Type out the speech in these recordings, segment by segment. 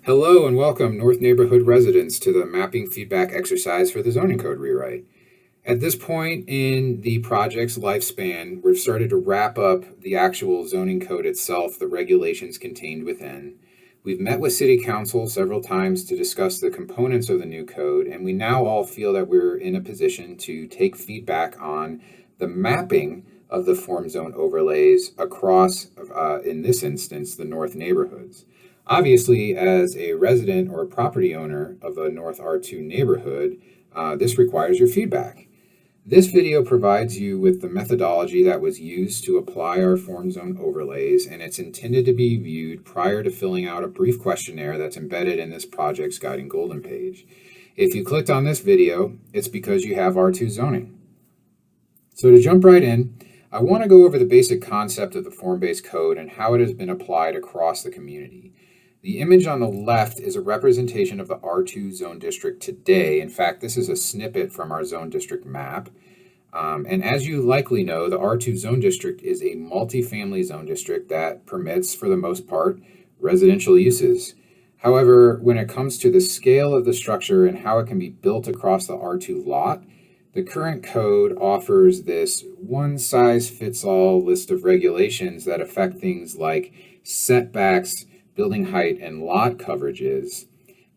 Hello and welcome, North Neighborhood residents, to the mapping feedback exercise for the zoning code rewrite. At this point in the project's lifespan, we've started to wrap up the actual zoning code itself, the regulations contained within. We've met with City Council several times to discuss the components of the new code, and we now all feel that we're in a position to take feedback on the mapping of the form zone overlays across, in this instance, the North neighborhoods. Obviously, as a resident or a property owner of a North R2 neighborhood, this requires your feedback. This video provides you with the methodology that was used to apply our form zone overlays, and it's intended to be viewed prior to filling out a brief questionnaire that's embedded in this project's guiding golden page. If you clicked on this video, it's because you have R2 zoning. So to jump right in, I want to go over the basic concept of the form-based code and how it has been applied across the community. The image on the left is a representation of the R2 zone district today. In fact, this is a snippet from our zone district map. And as you likely know, the R2 zone district is a multifamily zone district that permits, for the most part, residential uses. However, when it comes to the scale of the structure and how it can be built across the R2 lot, the current code offers this one-size-fits-all list of regulations that affect things like setbacks, building height, and lot coverages,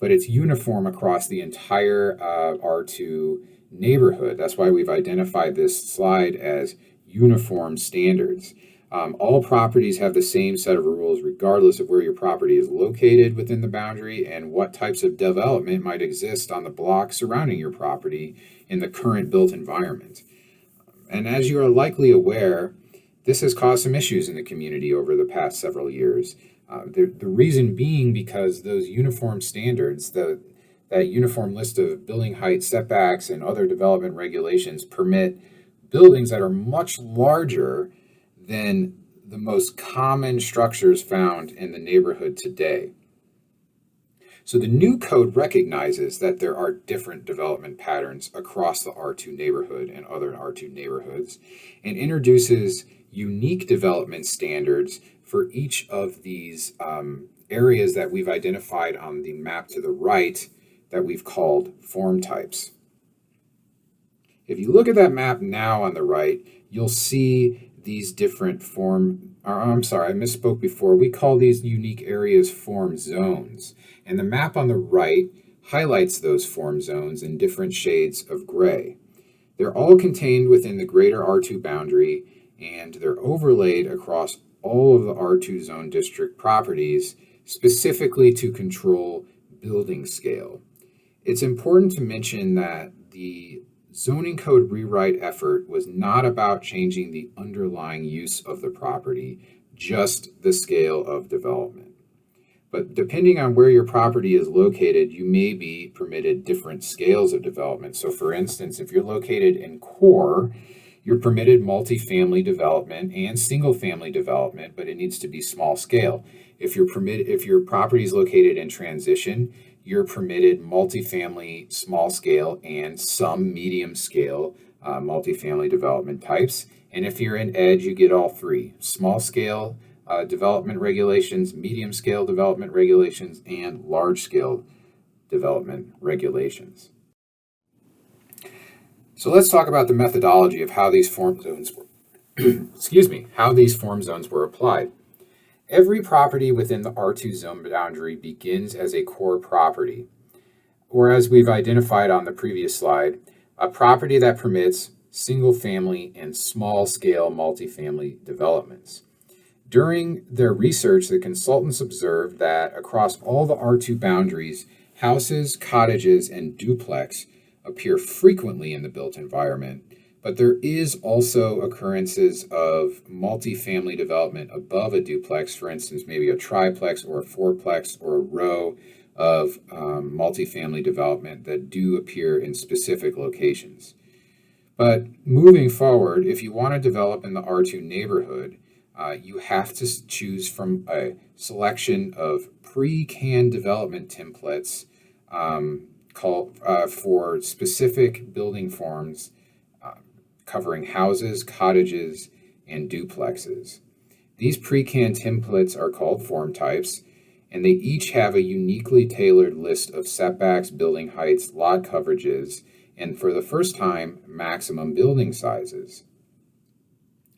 but it's uniform across the entire R2 neighborhood. That's why we've identified this slide as uniform standards. All properties have the same set of rules regardless of where your property is located within the boundary and what types of development might exist on the block surrounding your property in the current built environment. And as you are likely aware, this has caused some issues in the community over the past several years. The reason being because those uniform standards, that uniform list of building height, setbacks, and other development regulations permit buildings that are much larger than the most common structures found in the neighborhood today. So the new code recognizes that there are different development patterns across the R2 neighborhood and other R2 neighborhoods, and introduces unique development standards for each of these areas that we've identified on the map to the right that we've called form types. If you look at that map now on the right, you'll see these different I misspoke before. We call these unique areas form zones. And the map on the right highlights those form zones in different shades of gray. They're all contained within the greater R2 boundary, and they're overlaid across all of the R2 zone district properties, specifically to control building scale. It's important to mention that the zoning code rewrite effort was not about changing the underlying use of the property, just the scale of development. But depending on where your property is located, you may be permitted different scales of development. So for instance, if you're located in core, you're permitted multifamily development and single family development, but it needs to be small scale. If your property is located in transition, you're permitted multifamily, small scale, and some medium scale multifamily development types. And if you're in edge, you get all three: small scale development regulations, medium scale development regulations, and large scale development regulations. So let's talk about the methodology of how these form zones were, how these form zones were applied. Every property within the R2 zone boundary begins as a core property, or as we've identified on the previous slide, a property that permits single family and small scale multifamily developments. During their research, the consultants observed that across all the R2 boundaries, houses, cottages, and duplex appear frequently in the built environment, but there is also occurrences of multifamily development above a duplex, for instance, maybe a triplex or a fourplex or a row of multifamily development that do appear in specific locations. But moving forward, if you want to develop in the R2 neighborhood, you have to choose from a selection of pre-canned development templates for specific building forms covering houses, cottages, and duplexes. These pre-canned templates are called form types, and they each have a uniquely tailored list of setbacks, building heights, lot coverages, and for the first time, maximum building sizes.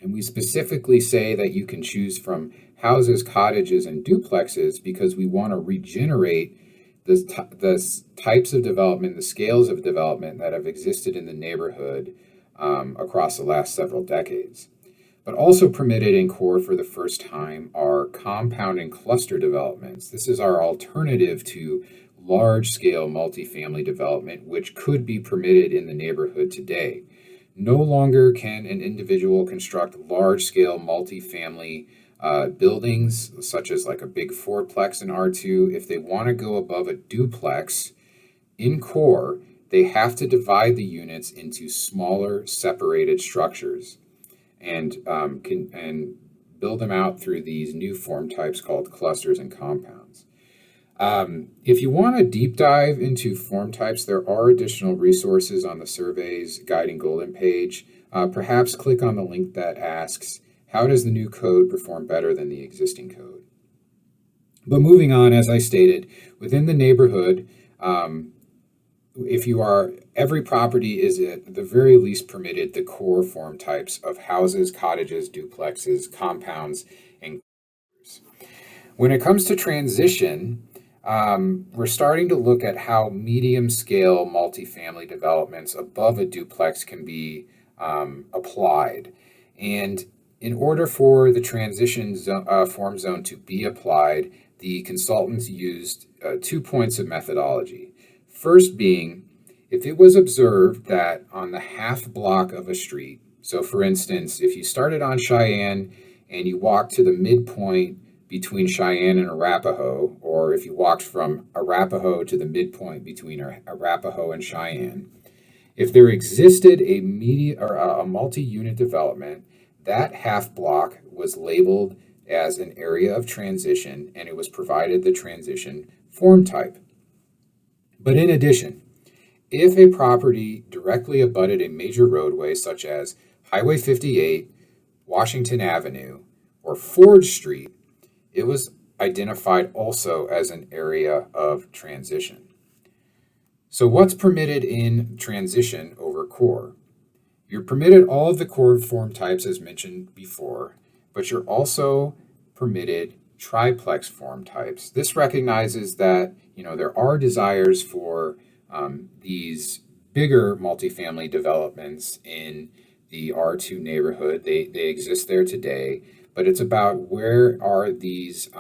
And we specifically say that you can choose from houses, cottages, and duplexes because we want to regenerate the types of development, the scales of development that have existed in the neighborhood across the last several decades. But also permitted in core for the first time are compound and cluster developments. This is our alternative to large-scale multifamily development, which could be permitted in the neighborhood today. No longer can an individual construct large-scale multifamily buildings, such as like a big fourplex in R2. If they want to go above a duplex in core, they have to divide the units into smaller, separated structures and build them out through these new form types called clusters and compounds. If you want to deep dive into form types, there are additional resources on the survey's Guiding Golden page. Perhaps click on the link that asks, how does the new code perform better than the existing code? But moving on, as I stated, within the neighborhood, every property is at the very least permitted the core form types of houses, cottages, duplexes, compounds, and clusters. When it comes to transition, we're starting to look at how medium scale multifamily developments above a duplex can be applied. And in order for the transition form zone to be applied, the consultants used 2 points of methodology. First being, if it was observed that on the half block of a street, so for instance, if you started on Cheyenne and you walked to the midpoint between Cheyenne and Arapahoe, or if you walked from Arapahoe to the midpoint between Arapahoe and Cheyenne, if there existed a multi-unit development, that half block was labeled as an area of transition and it was provided the transition form type. But in addition, if a property directly abutted a major roadway such as Highway 58, Washington Avenue, or Ford Street, it was identified also as an area of transition. So what's permitted in transition over core? You're permitted all of the core form types as mentioned before, but you're also permitted triplex form types. This recognizes that there are desires for these bigger multifamily developments in the R2 neighborhood. They exist there today, but it's about where are these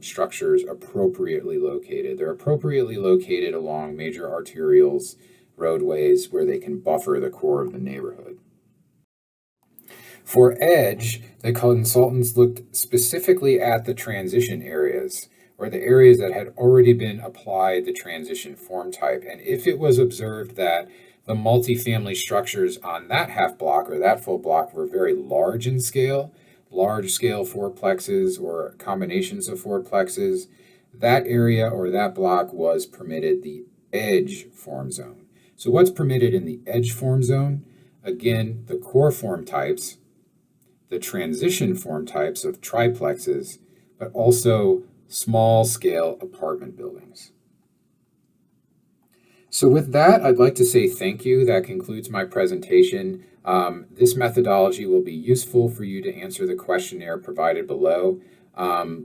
structures appropriately located. They're appropriately located along major arterials, roadways, where they can buffer the core of the neighborhood. For edge, the consultants looked specifically at the transition areas, or the areas that had already been applied the transition form type. And if it was observed that the multifamily structures on that half block or that full block were very large in scale, large scale fourplexes or combinations of fourplexes, that area or that block was permitted the edge form zone. So what's permitted in the edge form zone? Again, the core form types, the transition form types of triplexes, but also small scale apartment buildings. So with that, I'd like to say thank you. That concludes my presentation. This methodology will be useful for you to answer the questionnaire provided below.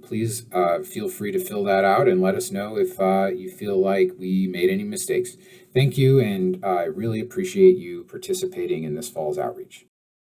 Please feel free to fill that out and let us know if you feel like we made any mistakes. Thank you, and I really appreciate you participating in this fall's outreach.